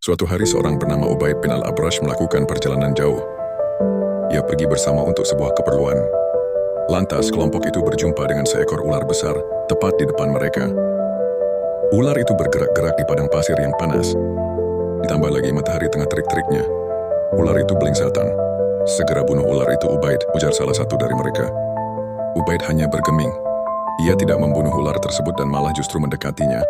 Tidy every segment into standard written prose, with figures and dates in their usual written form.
Suatu hari seorang bernama Ubaid bin Al-Abrash melakukan perjalanan jauh. Ia pergi bersama untuk sebuah keperluan. Lantas kelompok itu berjumpa dengan seekor ular besar tepat di depan mereka. Ular itu bergerak-gerak di padang pasir yang panas. Ditambah lagi matahari tengah terik-teriknya. Ular itu belingsatan. Segera bunuh ular itu Ubaid, ujar salah satu dari mereka. Ubaid hanya bergeming. Ia tidak membunuh ular tersebut dan malah justru mendekatinya.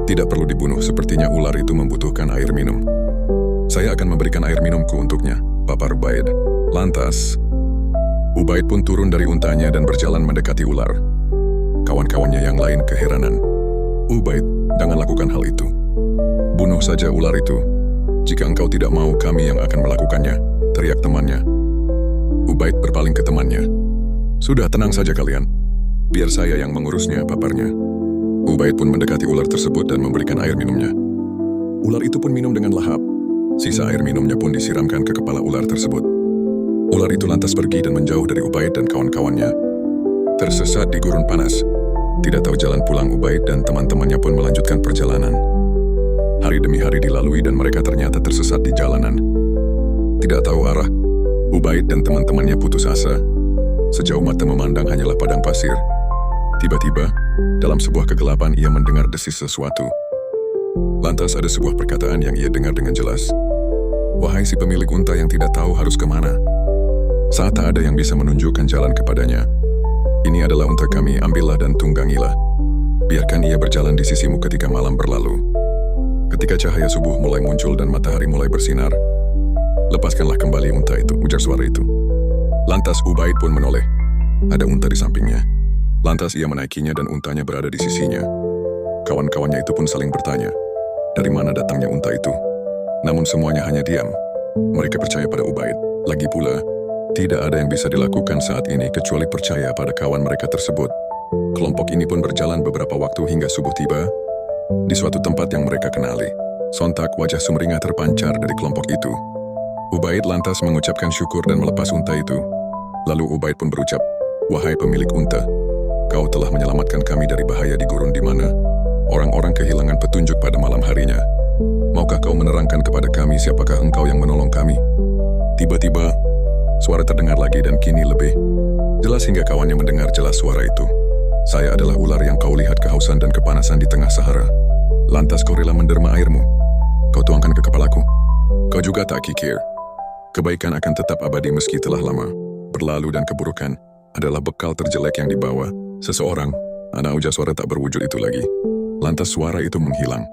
Tidak perlu dibunuh, sepertinya ular itu membutuhkan air minum. Saya akan memberikan air minumku untuknya, papar Ubaid. Lantas, Ubaid pun turun dari untanya dan berjalan mendekati ular. Kawan-kawannya yang lain keheranan. Ubaid, jangan lakukan hal itu. Bunuh saja ular itu. Jika engkau tidak mau, kami yang akan melakukannya, teriak temannya. Ubaid berpaling ke temannya. Sudah, tenang saja kalian. Biar saya yang mengurusnya, paparnya. Ubaid pun mendekati ular tersebut dan memberikan air minumnya. Ular itu pun minum dengan lahap. Sisa air minumnya pun disiramkan ke kepala ular tersebut. Ular itu lantas pergi dan menjauh dari Ubaid dan kawan-kawannya. Tersesat di gurun panas. Tidak tahu jalan pulang, Ubaid dan teman-temannya pun melanjutkan perjalanan. Hari demi hari dilalui dan mereka ternyata tersesat di jalanan. Tidak tahu arah, Ubaid dan teman-temannya putus asa. Sejauh mata memandang hanyalah padang pasir. Tiba-tiba, dalam sebuah kegelapan ia mendengar desis sesuatu. Lantas ada sebuah perkataan yang ia dengar dengan jelas. Wahai si pemilik unta yang tidak tahu harus kemana. Saat tak ada yang bisa menunjukkan jalan kepadanya. Ini adalah unta kami, ambillah dan tunggangilah. Biarkan ia berjalan di sisimu ketika malam berlalu. Ketika cahaya subuh mulai muncul dan matahari mulai bersinar, lepaskanlah kembali unta itu, ujar suara itu. Lantas Ubaid pun menoleh. Ada unta di sampingnya. Lantas ia menaikinya dan untanya berada di sisinya. Kawan-kawannya itu pun saling bertanya, dari mana datangnya unta itu? Namun semuanya hanya diam. Mereka percaya pada Ubaid. Lagi pula, tidak ada yang bisa dilakukan saat ini kecuali percaya pada kawan mereka tersebut. Kelompok ini pun berjalan beberapa waktu hingga subuh tiba di suatu tempat yang mereka kenali. Sontak wajah sumringah terpancar dari kelompok itu. Ubaid lantas mengucapkan syukur dan melepas unta itu. Lalu Ubaid pun berucap, wahai pemilik unta, kau telah menyelamatkan kami dari bahaya di gurun di mana orang-orang kehilangan petunjuk pada malam harinya. Maukah kau menerangkan kepada kami siapakah engkau yang menolong kami? Tiba-tiba, suara terdengar lagi dan kini lebih jelas hingga kawannya mendengar jelas suara itu. Saya adalah ular yang kau lihat kehausan dan kepanasan di tengah Sahara. Lantas kau rela menderma airmu. Kau tuangkan ke kepalaku. Kau juga tak kikir. Kebaikan akan tetap abadi meski telah lama berlalu dan keburukan adalah bekal terjelek yang dibawa seseorang. Anak ujar suara tak berwujud itu lagi. Lantas suara itu menghilang.